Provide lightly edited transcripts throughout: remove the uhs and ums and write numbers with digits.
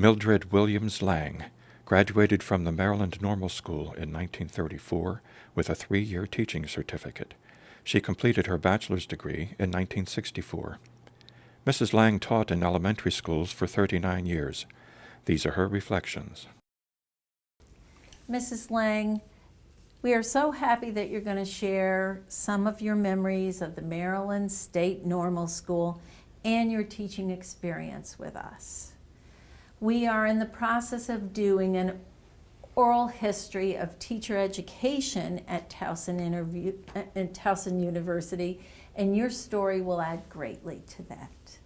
Mildred Williams Lang graduated from the Maryland Normal School in 1934 with a 3-year teaching certificate. She completed her bachelor's degree in 1964. Mrs. Lang taught in elementary schools for 39 years. These are her reflections. Mrs. Lang, we are so happy that you're going to share some of your memories of the Maryland State Normal School and your teaching experience with us. We are in the process of doing an oral history of teacher education at Towson University, and your story will add greatly to that.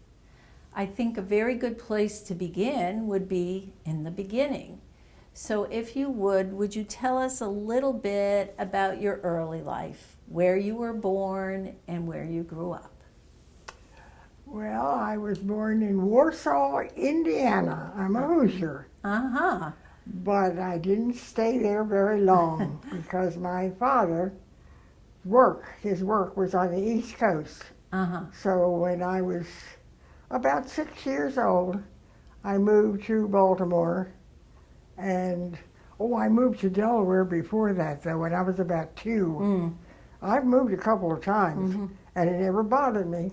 I think a very good place to begin would be in the beginning. So if you would you tell us a little bit about your early life, where you were born and where you grew up? Well, I was born in Warsaw, Indiana. I'm a Hoosier. Uh-huh. But I didn't stay there very long because my father, his work was on the East Coast. Uh-huh. So when I was about 6 years old, I moved to Baltimore. And, I moved to Delaware before that, though, when I was about 2. I've moved a couple of times, and it never bothered me.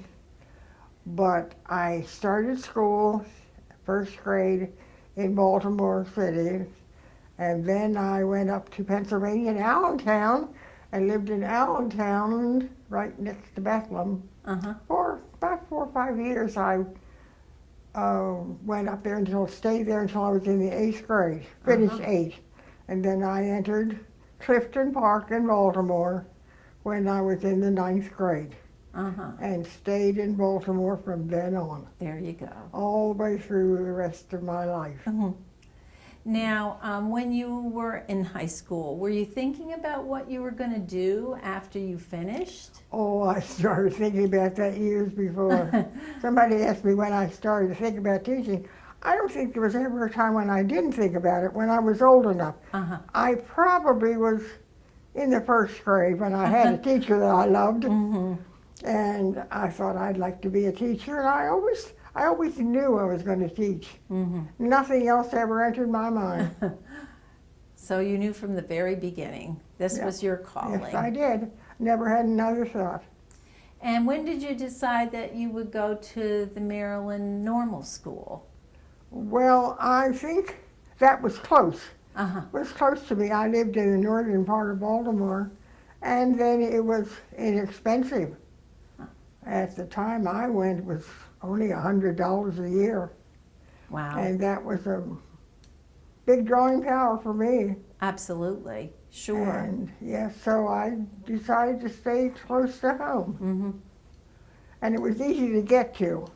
But I started school, first grade, in Baltimore City, and then I went up to Pennsylvania in Allentown, and lived in Allentown, right next to Bethlehem. For about 4 or 5 years. I went up there stayed there until I was in the 8th grade, finished 8. And then I entered Clifton Park in Baltimore when I was in the 9th grade. And stayed in Baltimore from then on. There you go. All the way through the rest of my life. Now, when you were in high school, were you thinking about what you were going to do after you finished? Oh, I started thinking about that years before. Somebody asked me when I started to think about teaching. I don't think there was ever a time when I didn't think about it, when I was old enough. I probably was in the 1st grade when I had a teacher that I loved. And I thought I'd like to be a teacher, and I always knew I was going to teach. Nothing else ever entered my mind. So you knew from the very beginning this was your calling. Yes, I did. Never had another thought. And when did you decide that you would go to the Maryland Normal School? Well, I think that was close. Uh-huh. It was close to me. I lived in the northern part of Baltimore, and then it was inexpensive. At the time I went, it was only $100 a year. Wow. And that was a big drawing power for me. Absolutely. Sure. And yes, so I decided to stay close to home. And it was easy to get to.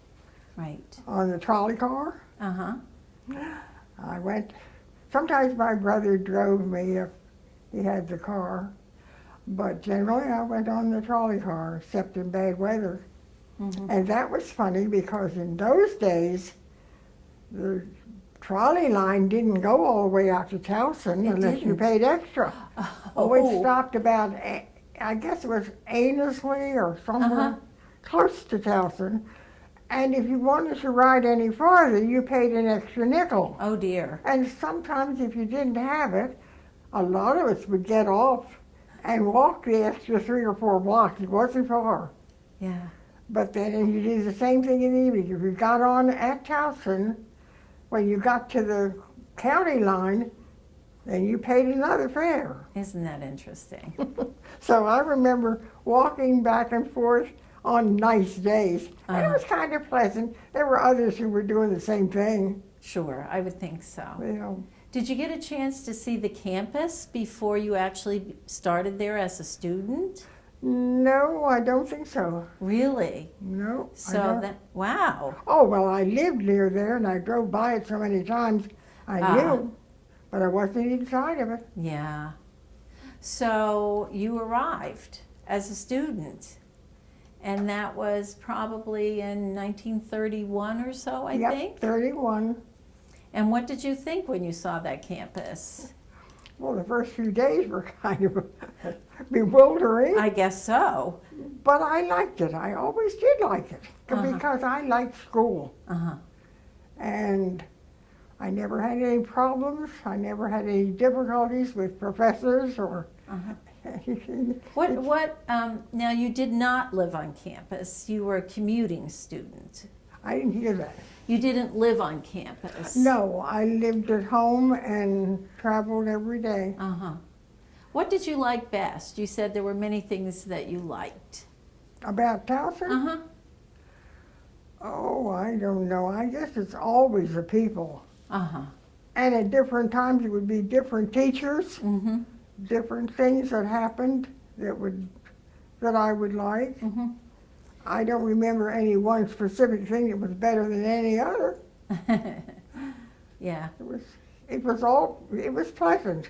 Right. On the trolley car. I went, sometimes my brother drove me if he had the car. But generally, I went on the trolley car, except in bad weather. And that was funny because in those days, the trolley line didn't go all the way out to Towson unless you paid extra. It stopped about, I guess it was Ainsley or somewhere close to Towson. And if you wanted to ride any farther, you paid an extra nickel. Oh dear. And sometimes if you didn't have it, a lot of us would get off and walk the extra 3 or 4 blocks. It wasn't far. Yeah. But then you did the same thing in the evening. If you got on at Towson, when you got to the county line, then you paid another fare. Isn't that interesting? So I remember walking back and forth on nice days. And it was kind of pleasant. There were others who were doing the same thing. Sure, I would think so. You know. Did you get a chance to see the campus before you actually started there as a student? No, I don't think so. Really? No. So wow. Oh, well, I lived near there and I drove by it so many times. I knew, but I wasn't inside of it. Yeah. So you arrived as a student, and that was probably in 1931 or so, I think? Yep, 31. And what did you think when you saw that campus? Well, the first few days were kind of bewildering. I guess so. But I liked it. I always did like it because I liked school. And I never had any problems. I never had any difficulties with professors or anything. Now you did not live on campus. You were a commuting student. I didn't hear that. You didn't live on campus. No, I lived at home and traveled every day. What did you like best? You said there were many things that you liked. About Towson? Oh, I don't know. I guess it's always the people. And at different times it would be different teachers, different things that happened that I would like. I don't remember any one specific thing that was better than any other. Yeah. It was pleasant.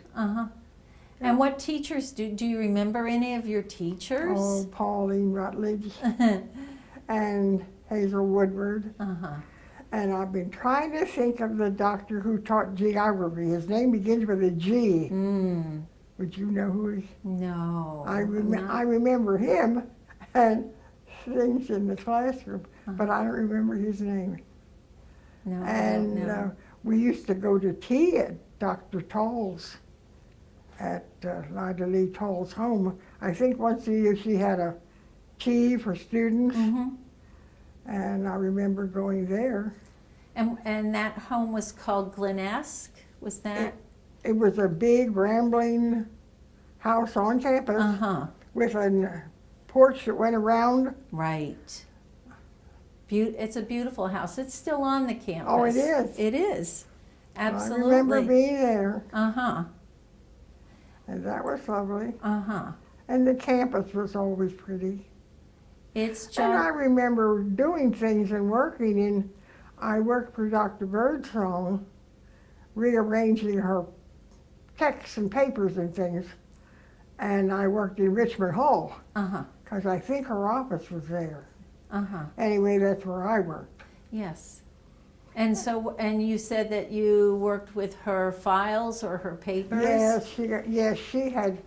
And what teachers do you remember any of your teachers? Oh, Pauline Rutledge and Hazel Woodward. And I've been trying to think of the doctor who taught geography. His name begins with a G. Would you know who he is? No. I remember him and things in the classroom, but I don't remember his name. No. And we used to go to tea at Dr. Toll's, at Lyda Lee Toll's home. I think once a year she had a tea for students, and I remember going there. And that home was called Glenesque, was that? It was a big rambling house on campus with a porch that went around. Right. It's a beautiful house. It's still on the campus. Oh, it is? It is. Absolutely. I remember being there. Uh-huh. And that was lovely. Uh-huh. And the campus was always pretty. It's just... And I remember doing things and working in, I worked for Dr. Birdsong, rearranging her texts and papers and things. And I worked in Richmond Hall, because I think her office was there. Anyway, that's where I worked. Yes. And so, and you said that you worked with her files or her papers? Yes, she had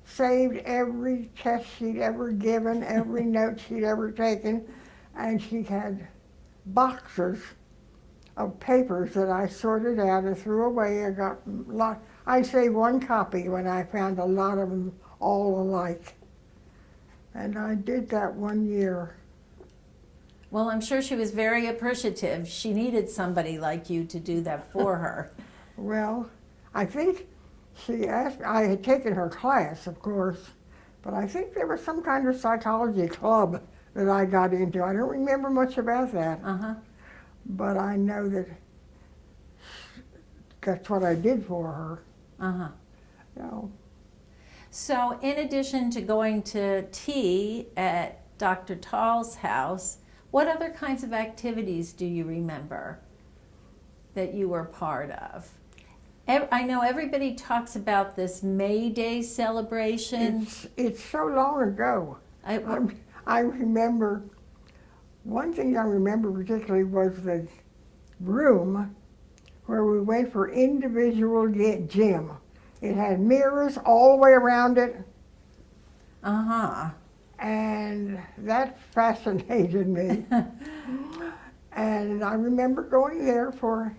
saved every test she'd ever given, every note she'd ever taken, and she had boxes of papers that I sorted out and threw away. I saved one copy when I found a lot of them all alike. And I did that one year. Well, I'm sure she was very appreciative. She needed somebody like you to do that for her. Well, I think she asked, I had taken her class, of course, but I think there was some kind of psychology club that I got into. I don't remember much about that. But I know that that's what I did for her. So in addition to going to tea at Dr. Tall's house, what other kinds of activities do you remember that you were part of? I know everybody talks about this May Day celebration. It's so long ago. I remember, one thing I remember particularly was the room where we went for individual gym. It had mirrors all the way around it. And that fascinated me. And I remember going there for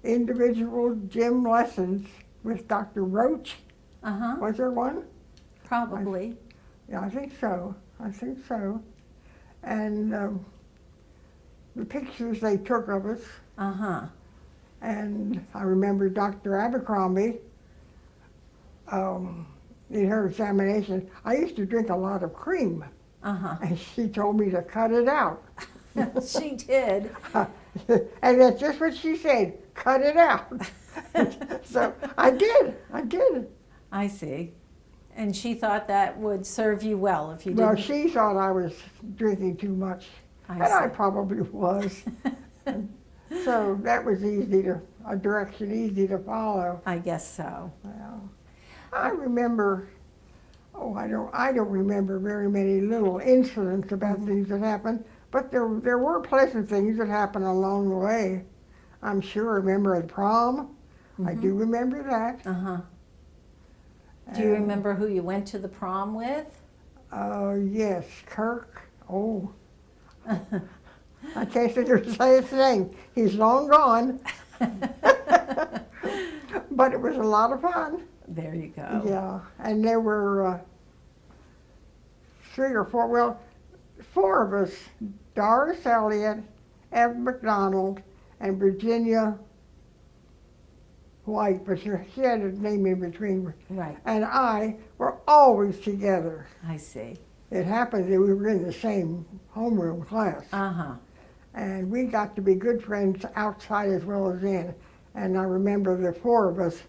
individual gym lessons with Dr. Roach. Was there one? Probably. I think so. And the pictures they took of us. And I remember Dr. Abercrombie, in her examination, I used to drink a lot of cream. And she told me to cut it out. She did. And that's just what she said, cut it out. So I did. I see. And she thought that would serve you well if you didn't. Well, she thought I was drinking too much. I probably was. So that was a direction easy to follow. I guess so. Well, I remember, I don't remember very many little incidents about things that happened, but there were pleasant things that happened along the way. I'm sure I remember the prom. I do remember that. Do you remember who you went to the prom with? Yes, Kirk. I can't think of his last name. He's long gone. But it was a lot of fun. There you go. Yeah, and there were 3 or 4, well, 4 of us, Doris Elliott, Evan McDonald, and Virginia White, but she had a name in between, Right. and I were always together. I see. It happened that we were in the same homeroom class, Uh-huh. and we got to be good friends outside as well as in. And I remember the 4 of us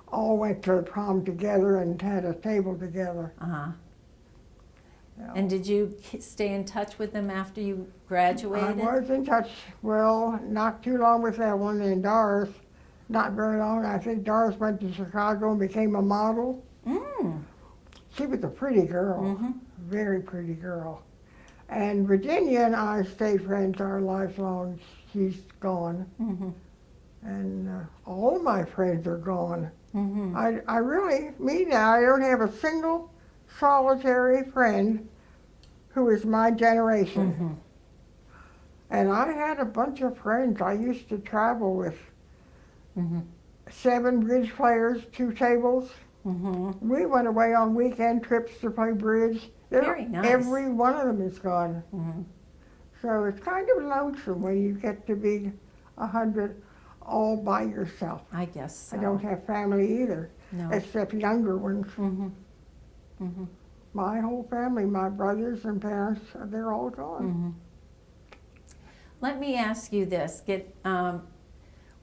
all went to the prom together and had a table together. Uh-huh. Yeah. And did you stay in touch with them after you I graduated? was in touch, well, not too long with Evelyn and Doris, not very long. I think Doris went to Chicago and became a model. Mm. She was a pretty girl, Mm-hmm. very pretty girl. And Virginia and I stayed friends our lives long. She's gone. Mm-hmm. And all my friends are gone. Mm-hmm. I really mean that. I don't have a single solitary friend who is my generation. Mm-hmm. And I had a bunch of friends. I used to travel with Mm-hmm. 7 bridge players, 2 tables. Mm-hmm. We went away on weekend trips to play bridge. Very nice. Every one of them is gone. Mm-hmm. So it's kind of lonesome when you get to be 100 all by yourself. I guess so. I don't have family either, No. except younger ones. Mm-hmm. Mm-hmm. My whole family, my brothers and parents, they're all gone. Mm-hmm. Let me ask you this.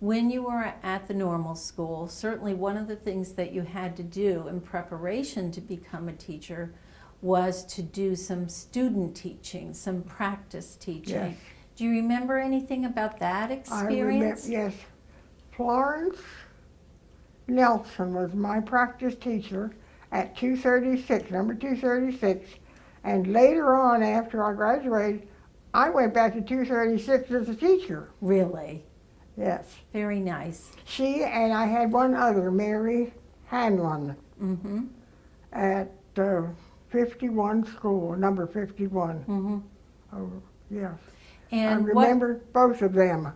When you were at the normal school, certainly one of the things that you had to do in preparation to become a teacher was to do some student teaching, some practice teaching. Yes. Do you remember anything about that experience? Yes. Florence Nelson was my practice teacher at 236, number 236. And later on, after I graduated, I went back to 236 as a teacher. Really? Yes. Very nice. She and I had one other, Mary Hanlon, Mm-hmm. at 51 school, number 51. Mm-hmm. Oh, yes. And I remember both of them.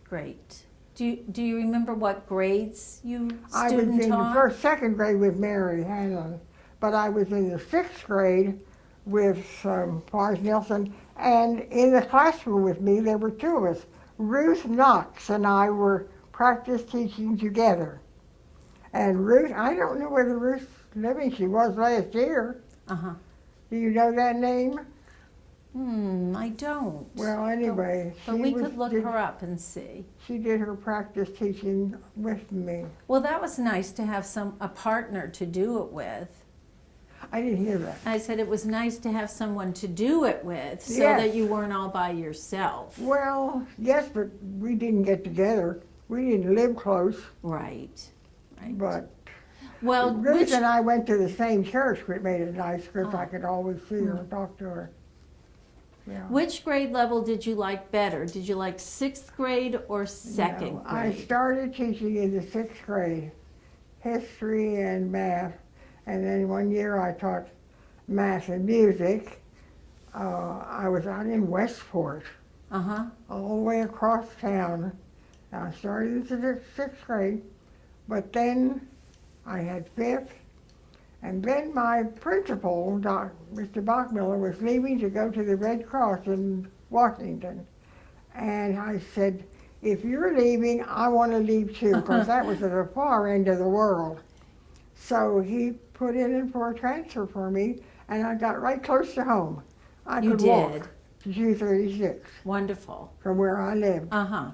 Great. Do you remember what grades you I was student in the taught? second grade with Mary Hanlon, but I was in the 6th grade with Florence Nelson, and in the classroom with me there were 2 of us. Ruth Knox and I were practice teaching together. And Ruth, I don't know whether Ruth's living, she was last year. Uh-huh. Do you know that name? I don't. Well, anyway, But we could look her up and see. She did her practice teaching with me. Well, that was nice to have a partner to do it with. I didn't hear that. I said it was nice to have someone to do it with so Yes. that you weren't all by yourself. Well, yes, but we didn't get together. We didn't live close, Right. Right. but well, Ruth and I went to the same church, which made it nice because I Oh. could always see her and talk to her. Yeah. which grade level did you like better? Did you like 6th grade or 2nd No, grade? I started teaching in the 6th grade, history and math, and then one year I taught math and music. I was out in Westport, Uh-huh. all the way across town. I started in the 6th grade, but then I had 5th, and then my principal, Mr. Bachmiller, was leaving to go to the Red Cross in Washington. And I said, if you're leaving, I want to leave too, because that was at the far end of the world. So he put in for a transfer for me, and I got right close to home. I You could did. walk to 236 Wonderful. from where I lived. Uh-huh.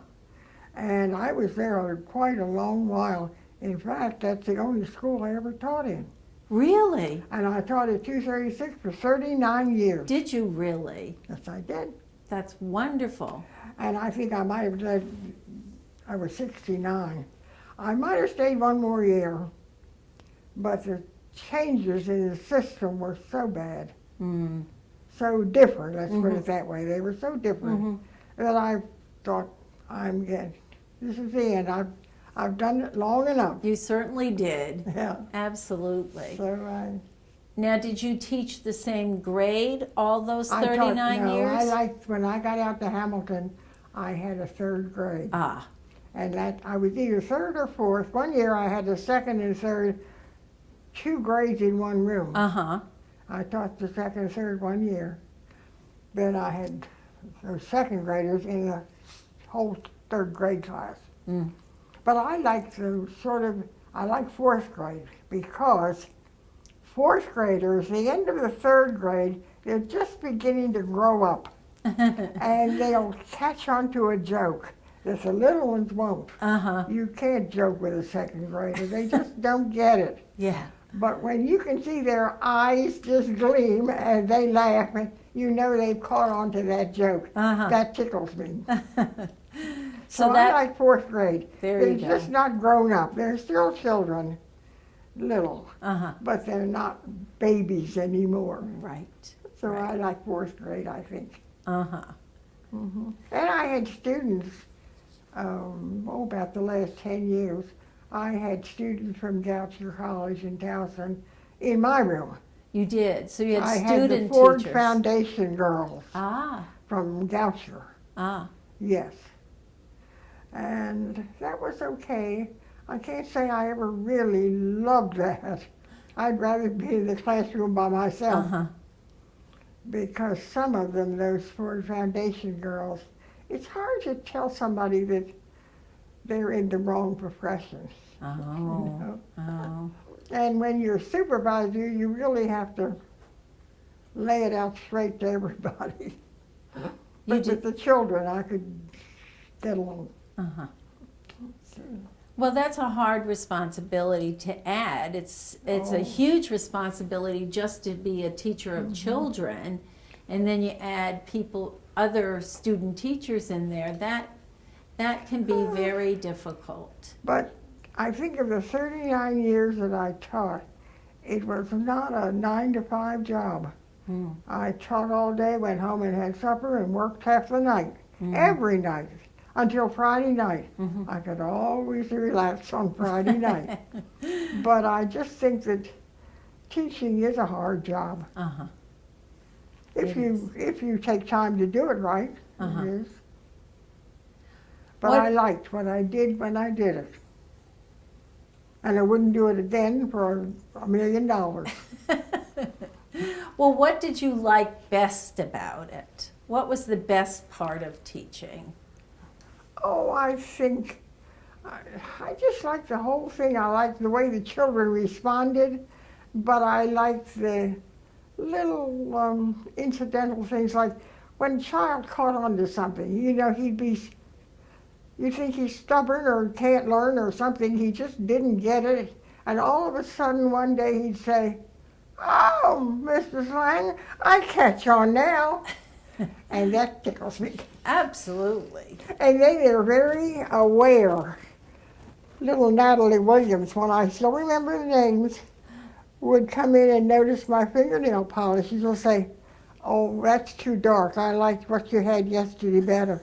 And I was there quite a long while. In fact, that's the only school I ever taught in. Really? And I taught at 236 for 39 years. Did you really? Yes, I did. That's wonderful. And I think I might have led, I was 69. I might have stayed one more year, but the changes in the system were so bad, Mm. so different, let's put Mhm. it that way. They were so different Mhm. that I thought, this is the end. I've done it long enough. You certainly did. Yeah. Absolutely. So Now, did you teach the same grade all those I 39 taught, no, years? I liked, when I got out to Hamilton, I had a 3rd grade. Ah, And that I was either third or fourth. One year I had the second and third, 2 grades in one room. Uh-huh. I taught the second and third one year. Then I had those second graders in the whole third grade class. Mm. But I like I like fourth grade because fourth graders, the end of the third grade, they're just beginning to grow up. And they'll catch on to a joke that the little ones won't. Uh-huh. You can't joke with a second grader. They just don't get it. Yeah. But when you can see their eyes just gleam and they laugh, you know they've caught on to that joke. Uh-huh. That tickles me. So I that, like fourth grade. there They're you go. just not grown up. They're still children, little, Uh-huh. but they're not babies anymore. Right. So Right. I like fourth grade, I think. Uh-huh. And I had students, about the last 10 years, I had students from Bachelor College in Towson in my room. You did. So you had I had the student Ford teachers. Foundation girls Ah. from Bachelor, Ah. yes. And that was okay. I can't say I ever really loved that. I'd rather be in the classroom by myself. Uh-huh. Because some of them, those Ford Foundation girls, it's hard to tell somebody that they're in the wrong profession. Oh. You know? Oh. And when you're a supervisor, you really have to lay it out straight to everybody. You But do. with the children, I could get along. Uh-huh. Well, that's a hard responsibility to add. It's a Oh. huge responsibility just to be a teacher of children, and then you add other student teachers in there. That can be very difficult. But I think of the 39 years that I taught, it was not a 9 to 5 job. Mm. I taught all day, went home and had supper, and worked half the night, Mm. every night, until Friday night. Mhm. I could always relax on Friday night. But I just think that teaching is a hard job. Uh-huh. If It you take time to do it right, Uh-huh. it is. But What- I liked what I did when I did it. And I wouldn't do it again for $1 million. Well, what did you like best about it? What was the best part of teaching? Oh, I just liked the whole thing. I liked the way the children responded, but I liked the little incidental things like when a child caught on to something, you know, you think he's stubborn or can't learn or something, he just didn't get it, and all of a sudden one day he'd say, "Oh, Mrs. Lang, I catch on now." And that tickles me. Absolutely. And they're very aware. Little Natalie Williams, when I still remember the names, would come in and notice my fingernail polish. She'll say, "Oh, that's too dark. I liked what you had yesterday better."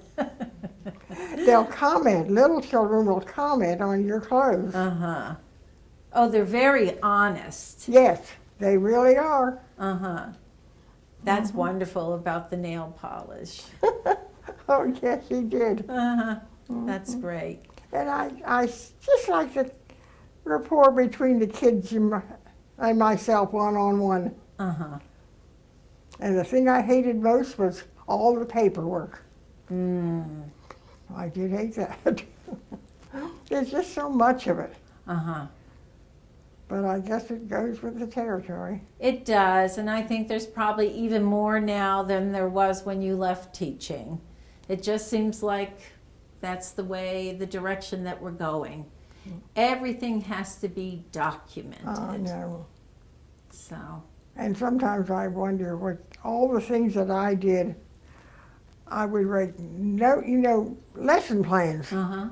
They'll comment. Little children will comment on your clothes. Uh-huh. Oh, they're very honest. Yes, they really are. Uh-huh. That's wonderful about the nail polish. Oh, yes, he did. Uh-huh. That's great. And I just like the rapport between the kids and myself one-on-one. Uh-huh. And the thing I hated most was all the paperwork. Mm. I did hate that. There's just so much of it. Uh-huh. But I guess it goes with the territory. It does, and I think there's probably even more now than there was when you left teaching. It just seems like that's the direction that we're going. Everything has to be documented. I know. So, And sometimes I wonder what all the things that I did, I would write lesson plans. uh-huh.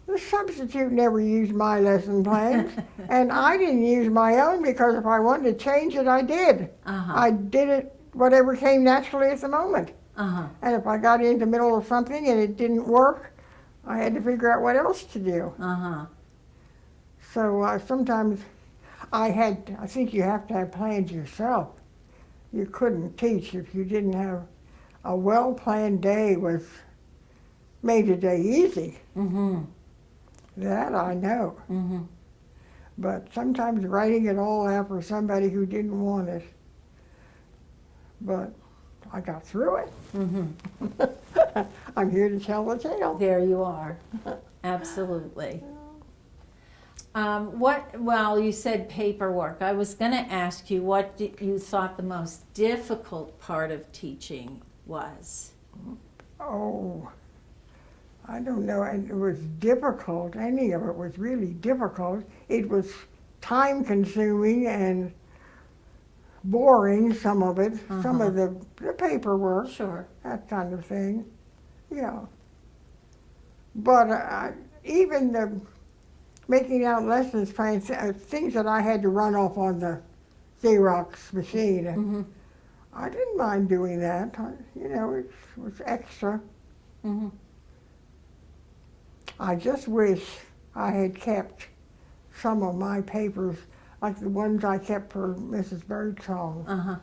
The substitute never used my lesson plans, and I didn't use my own because if I wanted to change it, I did. Uh-huh. I did it whatever came naturally at the moment. Uh-huh. And if I got into the middle of something and it didn't work, I had to figure out what else to do. Uh-huh. So sometimes I think you have to have plans yourself. You couldn't teach if you didn't have a well-planned day with made the day easy. Mm-hmm. That I know. Mm-hmm. But sometimes writing it all out for somebody who didn't want it. But I got through it. Mm-hmm. I'm here to tell the tale. There you are. Absolutely. Well, you said paperwork. I was going to ask you what you thought the most difficult part of teaching was. Oh, I don't know. And it was difficult. Any of it was really difficult. It was time consuming and boring, some of it. Some of the paperwork, Sure. that kind of thing. Yeah. But even the making out lessons plans, things that I had to run off on the Xerox machine, Mm-hmm. I didn't mind doing that. You know, it was extra. Mm-hmm. I just wish I had kept some of my papers, like the ones I kept for Mrs. Birdsong. Uh-huh.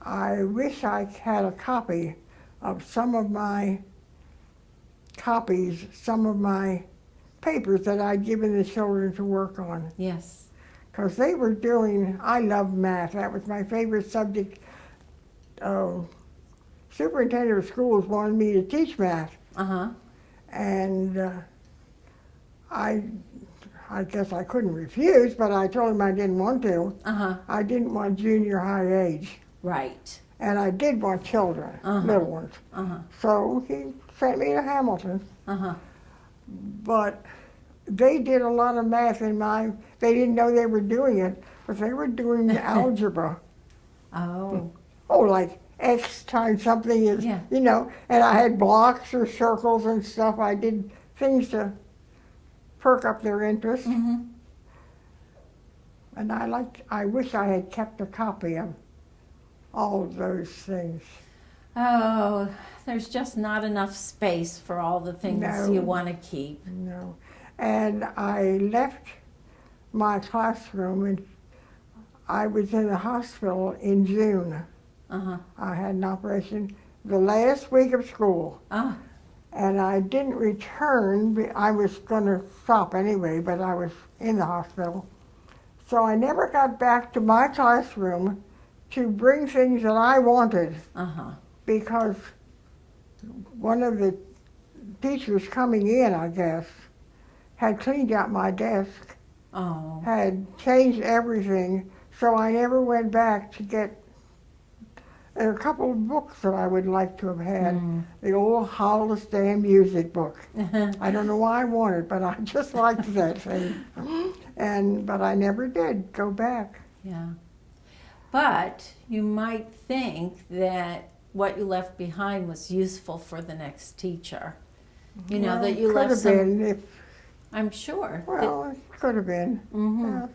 I wish I had a copy of some of my copies, some of my papers that I'd given the children to work on. Yes. Because they were doing, I loved math. That was my favorite subject. Superintendent of schools wanted me to teach math. Uh-huh. And I guess I couldn't refuse, but I told him I didn't want to. Uh-huh. I didn't want junior high age. Right. And I did want children, little ones. Uh-huh. So he sent me to Hamilton. Uh-huh. But they did a lot of math they didn't know they were doing it, but they were doing algebra. Oh. Oh, like X times something is, Yeah. you know, and I had blocks or circles and stuff. I did things to perk up their interest. Mm-hmm. And I wish I had kept a copy of all of those things. Oh, there's just not enough space for all the things No. you want to keep. No. And I left my classroom and I was in the hospital in June. Uh-huh. I had an operation the last week of school. Ah. And I didn't return. I was going to stop anyway, but I was in the hospital. So I never got back to my classroom to bring things that I wanted Uh-huh. because one of the teachers coming in, I guess, had cleaned out my desk, Oh. had changed everything, so I never went back to get. There are a couple of books that I would like to have had. The old Hollis Dam music book. I don't know why I wanted, but I just liked that thing. But I never did go back. Yeah. But you might think that what you left behind was useful for the next teacher. You know, that you could left have some. been if, I'm sure. well, it could have been. Yeah.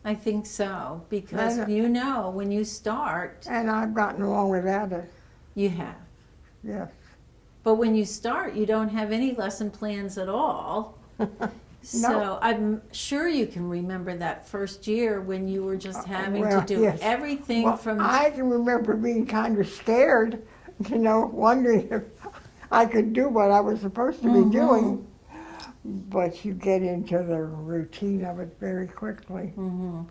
I think so. Because And- you know, when you start, And I've gotten along without it, you have. yes. But when you start, you don't have any lesson plans at all. So I'm sure you can remember that first year when you were just having well, to do yes. everything Well, from. I can remember being kind of scared, you know, wondering if I could do what I was supposed to be doing. But you get into the routine of it very quickly. Mhm.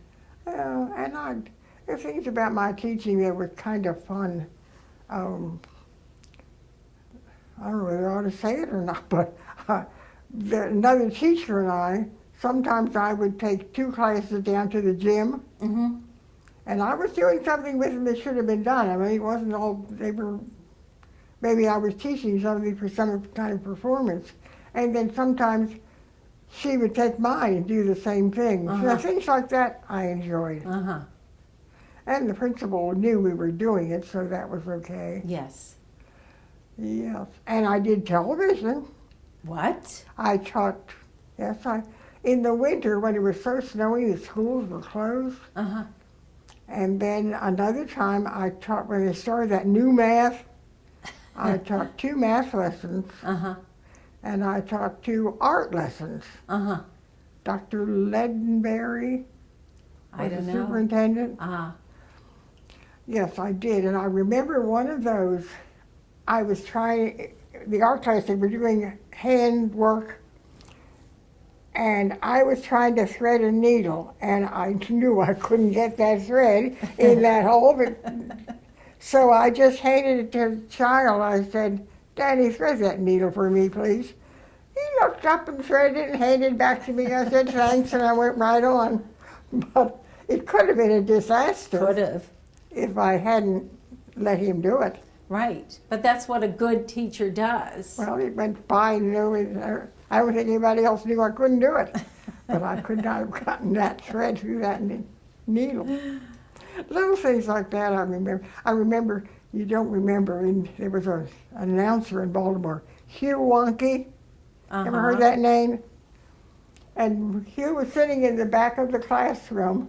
And the things about my teaching that were kind of fun. I don't know whether I ought to say it or not, but another teacher and I, sometimes I would take 2 classes down to the gym, Mhm. and I was doing something with them that should have been done. I mean, it wasn't all, maybe I was teaching something for some kind of performance. And then sometimes she would take mine and do the same thing. So things like that I enjoyed. Uh-huh. And the principal knew we were doing it, so that was okay. Yes. Yes. And I did television. What? I taught, in the winter when it was so snowy, the schools were closed. Uh-huh. And then another time I taught, when they started that new math, I taught 2 math lessons. Uh-huh. And I taught 2 art lessons. Uh-huh. Dr. Ledenberry I was don't the know. superintendent. Uh-huh. Yes, I did. And I remember one of those, I was trying, the art class, they were doing handwork, and I was trying to thread a needle, and I knew I couldn't get that thread in that hole, but so I just handed it to the child. I said, "Daddy, thread that needle for me, please." He looked up and threaded it and handed it back to me. I said, "Thanks," and I went right on. But it could have been a disaster. Could have. If I hadn't let him do it. Right. But that's what a good teacher does. Well, it went by, I don't think anybody else knew I couldn't do it. But I could not have gotten that thread through that needle. Little things like that I remember. I remember, you don't remember, and there was an announcer in Baltimore, Hugh Wonky. Ever heard that name? And Hugh was sitting in the back of the classroom,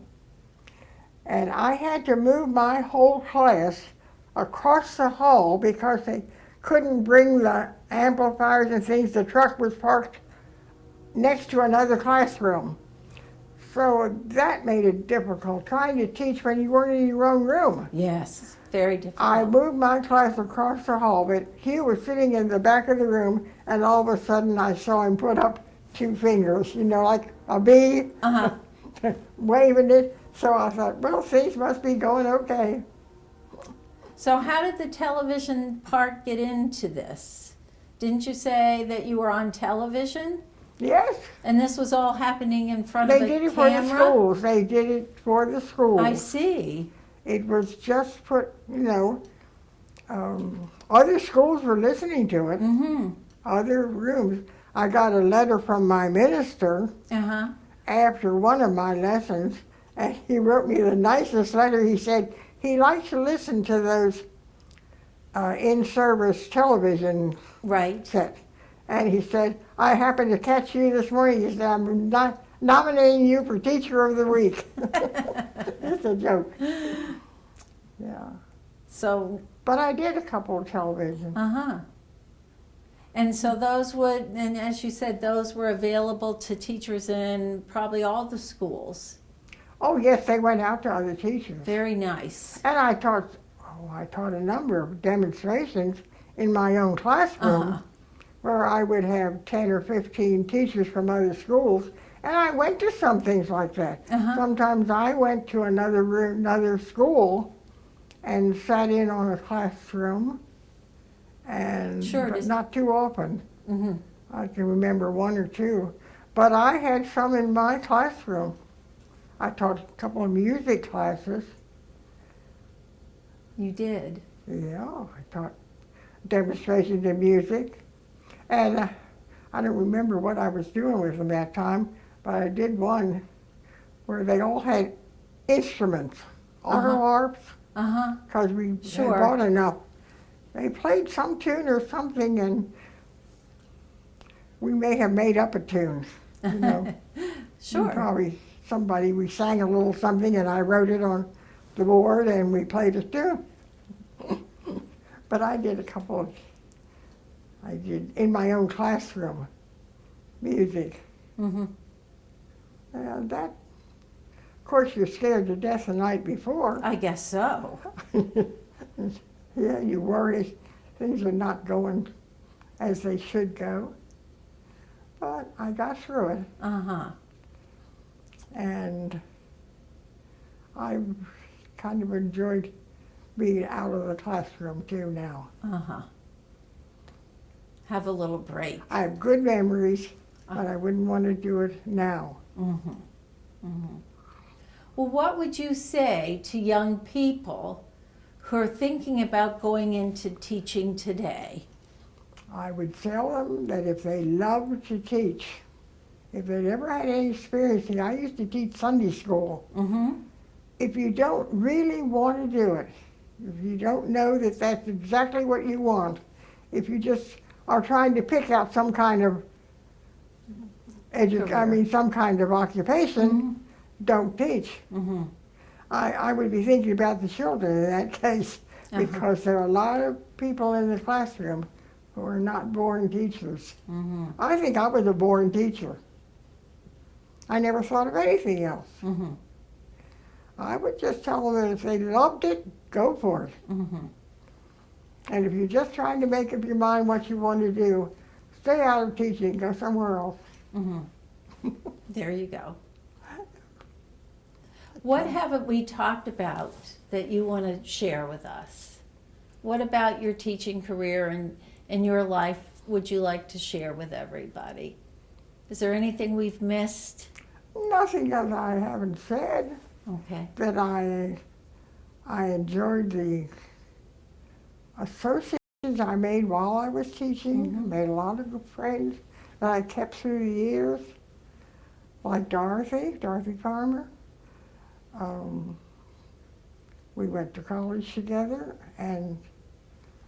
and I had to move my whole class across the hall because they couldn't bring the amplifiers and things. The truck was parked next to another classroom. So that made it difficult, trying to teach when you weren't in your own room. Yes, very difficult. I moved my class across the hall, but Hugh was sitting in the back of the room, and all of a sudden I saw him put up 2 fingers, like a B, waving it. So I thought, well, things must be going okay. So how did the television part get into this? Didn't you say that you were on television? Yes. And this was all happening in front of a camera? They did it for the schools. They did it for the schools. I see. It was just put, other schools were listening to it. Mm-hmm. Other rooms. I got a letter from my minister after one of my lessons, and he wrote me the nicest letter. He said he likes to listen to those in-service television sets. And he said, "I happened to catch you this morning." He said, "I'm not nominating you for Teacher of the Week." It's a joke. Yeah. So. But I did a couple of television. And so those would, and as you said, those were available to teachers in probably all the schools. Oh yes, they went out to other teachers. Very nice. And I taught a number of demonstrations in my own classroom, where I would have 10 or 15 teachers from other schools, and I went to some things like that. Sometimes I went to another school and sat in on a classroom, but not too often. I can remember 1 or 2. But I had some in my classroom. I taught a couple of music classes. You did? Yeah, I taught demonstrations in music. And I don't remember what I was doing with them that time, but I did one where they all had instruments, auto harps, because we had bought enough. They played some tune or something, and we may have made up a tune, Probably we sang a little something, and I wrote it on the board, and we played a tune. But I did in my own classroom, music. And that, of course, you're scared to death the night before. I guess so. Yeah, you worry things are not going as they should go. But I got through it. And I kind of enjoyed being out of the classroom too now. Have a little break. I have good memories, but I wouldn't want to do it now. Well, what would you say to young people who are thinking about going into teaching today? I would tell them that if they love to teach, if they'd ever had any experience, and I used to teach Sunday school, if you don't really want to do it, if you don't know that that's exactly what you want, if you just are trying to pick out some kind of some kind of occupation, don't teach. I would be thinking about the children in that case, because there are a lot of people in the classroom who are not born teachers. I think I was a born teacher. I never thought of anything else. I would just tell them that if they loved it, go for it. And if you're just trying to make up your mind what you want to do, stay out of teaching, go somewhere else. There you go. What haven't we talked about that you want to share with us? What about your teaching career and your life would you like to share with everybody? Is there anything we've missed? Nothing that I haven't said. Okay. That I enjoyed the associations I made while I was teaching. Made a lot of good friends that I kept through the years, like Dorothy Farmer. We went to college together and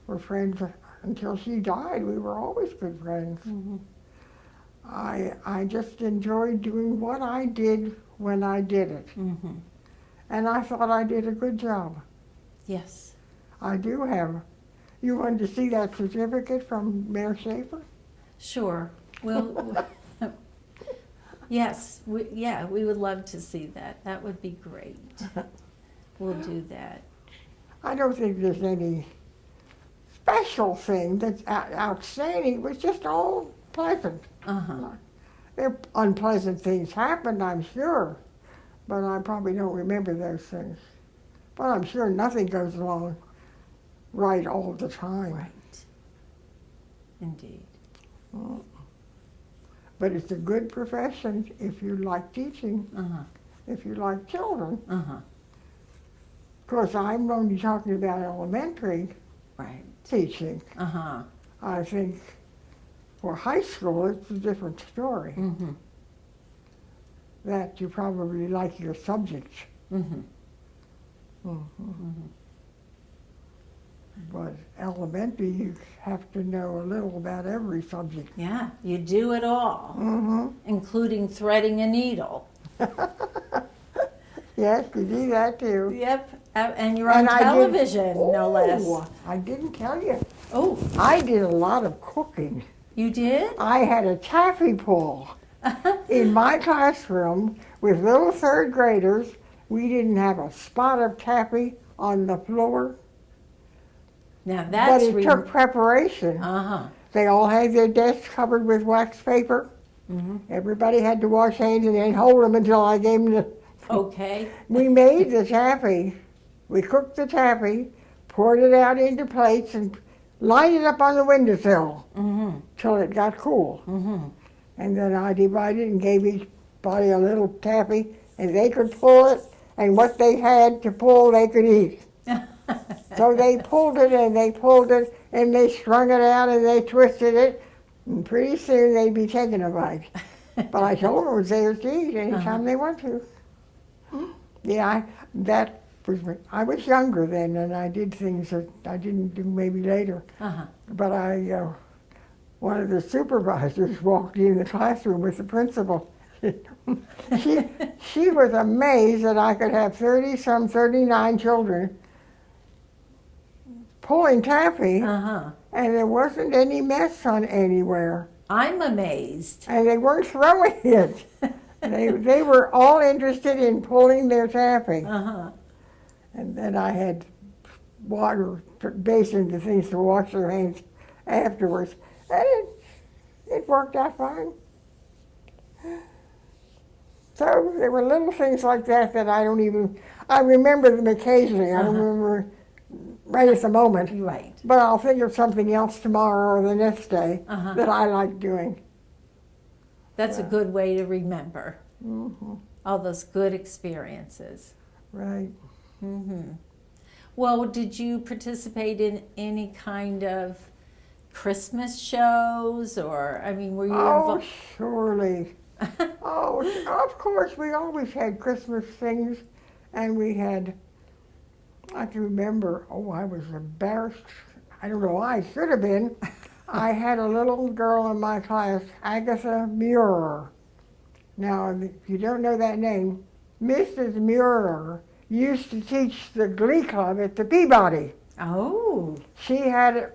were friends until she died. We were always good friends. I just enjoyed doing what I did when I did it. And I thought I did a good job. Yes. I do have. You wanted to see that certificate from Mayor Schaefer? Sure. We'll, yes, we would love to see that. That would be great. We'll do that. I don't think there's any special thing that's outstanding. It was just all pleasant. There unpleasant things happened, I'm sure, but I probably don't remember those things. But I'm sure nothing goes along right all the time. Right. Indeed. But it's a good profession if you like teaching, if you like children. Of course, I'm only talking about elementary Right. teaching. I think for high school, it's a different story. That you probably like your subjects. But elementary, you have to know a little about every subject. Yeah, you do it all, including threading a needle. Yes, you do that too. Yep, and you're on television, no less. I didn't tell you. Oh, I did a lot of cooking. you did? I had a taffy pull in my classroom with little third graders. We didn't have a spot of taffy on the floor. Now But that's it took preparation. They all had their desks covered with wax paper. Everybody had to wash hands and then hold them until I gave them the... Okay. We made the taffy. We cooked the taffy, poured it out into plates, and lined it up on the windowsill till it got cool. And then I divided and gave each body a little taffy, and they could pull it, and what they had to pull, they could eat. So they pulled it, and they pulled it, and they strung it out, and they twisted it, and pretty soon they'd be taking a bite. But I told them it was theirs to eat anytime they want to. Yeah, I was younger then, and I did things that I didn't do maybe later. But one of the supervisors walked in the classroom with the principal. She was amazed that I could have 39 children pulling taffy, and there wasn't any mess on anywhere. I'm amazed. And they weren't throwing it. They were all interested in pulling their taffy. And then I had water basins and things to wash their hands afterwards. And it worked out fine. So there were little things like that I remember them occasionally. I don't remember right at the moment. Right. But I'll think of something else tomorrow or the next day that I like doing. That's a good way to remember all those good experiences. Right. Well, did you participate in any kind of Christmas shows, or, I mean, were you involved? Surely. Oh, of course, we always had Christmas things, and we had, I can remember, I was embarrassed. I don't know why, I should have been. I had a little girl in my class, Agatha Muir. Now, if you don't know that name, Mrs. Muir used to teach the Glee Club at the Peabody. Oh. She had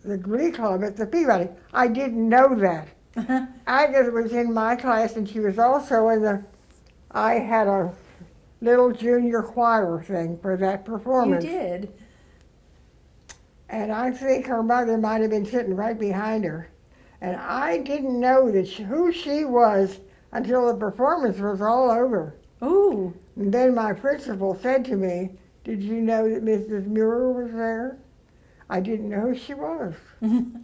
the Glee Club at the Peabody. I didn't know that. Agatha was in my class, and she was also I had a little junior choir thing for that performance. You did? And I think her mother might have been sitting right behind her. And I didn't know that who she was until the performance was all over. Ooh. And then my principal said to me, "Did you know that Mrs. Muir was there?" I didn't know who she was. I'm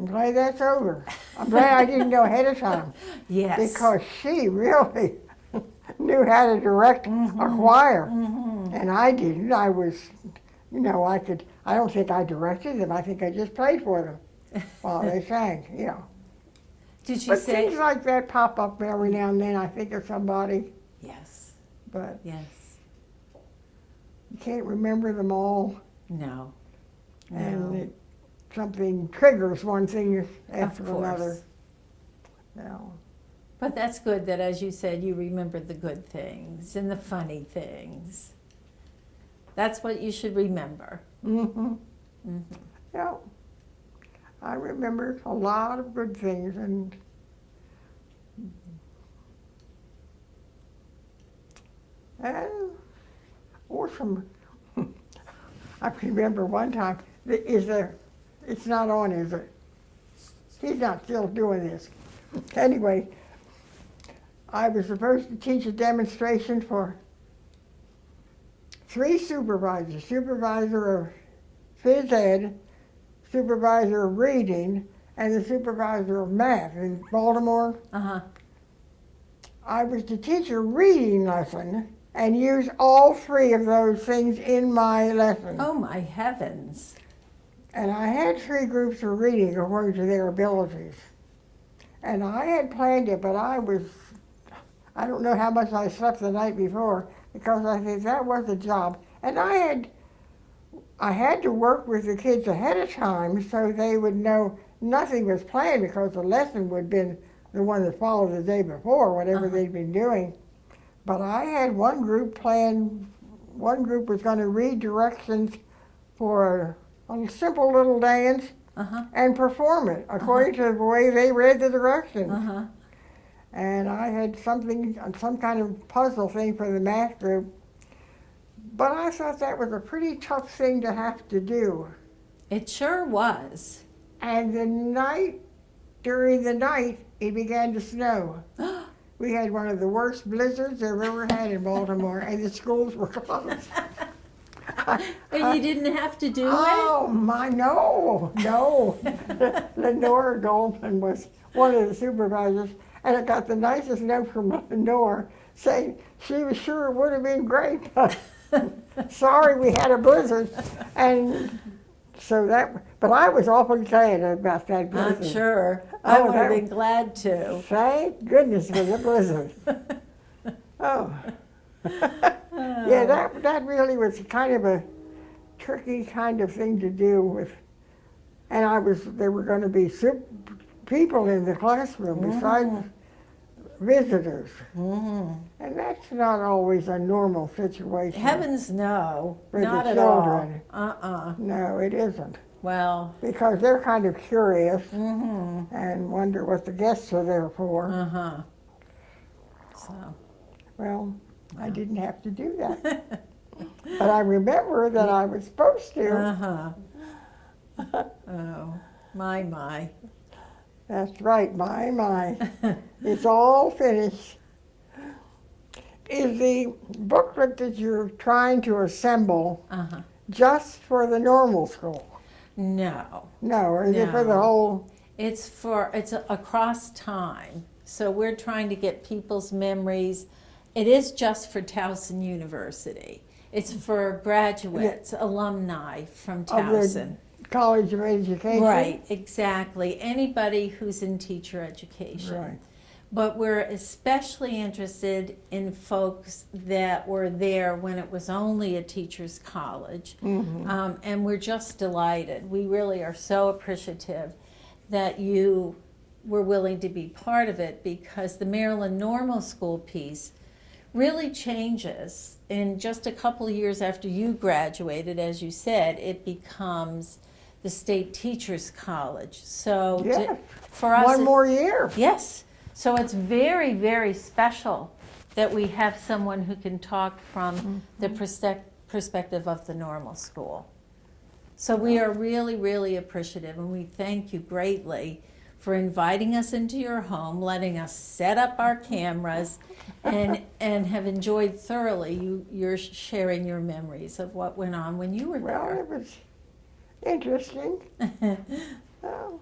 glad that's over. I'm glad I didn't know ahead of time. Yes. Because she really knew how to direct a choir. And I didn't. I was, I don't think I directed them. I think I just played for them while they sang, Did she But say? things like that pop up every now and then. I think of somebody, Yes. but Yes. you can't remember them all. No. And something triggers one thing after Of course. another. Yeah. But that's good that, as you said, you remember the good things and the funny things. That's what you should remember. Yeah. I remember a lot of good things and or some. I remember one time. It's not on, is it? He's not still doing this. Anyway, I was supposed to teach a demonstration for 3 supervisors: supervisor of phys ed, supervisor of reading, and the supervisor of math in Baltimore. I was to teach a reading lesson and use all 3 of those things in my lesson. Oh my heavens. And I had 3 groups of reading according to their abilities. And I had planned it, but I don't know how much I slept the night before because I think that was a job. And I had to work with the kids ahead of time so they would know nothing was planned because the lesson would have been the one that followed the day before, whatever they'd been doing. But I had one group planned, one group was going to read directions for a simple little dance and perform it according to the way they read the directions. And I had some kind of puzzle thing for the math group. But I thought that was a pretty tough thing to have to do. It sure was. And during the night, it began to snow. We had one of the worst blizzards I've ever had in Baltimore, and the schools were closed. And you didn't have to do Oh, my, no. Lenore Goldman was one of the supervisors, and I got the nicest note from Lenore saying she was sure it would have been great, but sorry we had a blizzard. And so but I was awfully glad about that it? blizzard. I'm sure. I Oh, would have that- been glad to. Thank goodness for the blizzard. Oh. Yeah, that really was kind of a tricky kind of thing to do with. And there were going to be people in the classroom besides visitors. And that's not always a normal situation. Heavens no. For Not the at children. all. No, it isn't. Well. Because they're kind of curious and wonder what the guests are there for. So. Well, I didn't have to do that. But I remember that I was supposed to. Oh, my. That's right, my. It's all finished. Is the booklet that you're trying to assemble just for the normal school? No. No, or is it for the No. whole? It's across time. So we're trying to get people's memories. It is just for Towson University. It's for graduates, alumni from Of the Towson. College of Education? Right, exactly. Anybody who's in teacher education. Right. But we're especially interested in folks that were there when it was only a teacher's college. And we're just delighted. We really are so appreciative that you were willing to be part of it, because the Maryland Normal School piece really changes. In just a couple of years after you graduated, as you said, it becomes the State Teachers College. So Yes. for us, One more year. yes. So it's very, very special that we have someone who can talk from the perspective of the normal school. So we are really, really appreciative, and we thank you greatly for inviting us into your home, letting us set up our cameras, and have enjoyed thoroughly your sharing your memories of what went on when you were Well, there. it was interesting. Oh.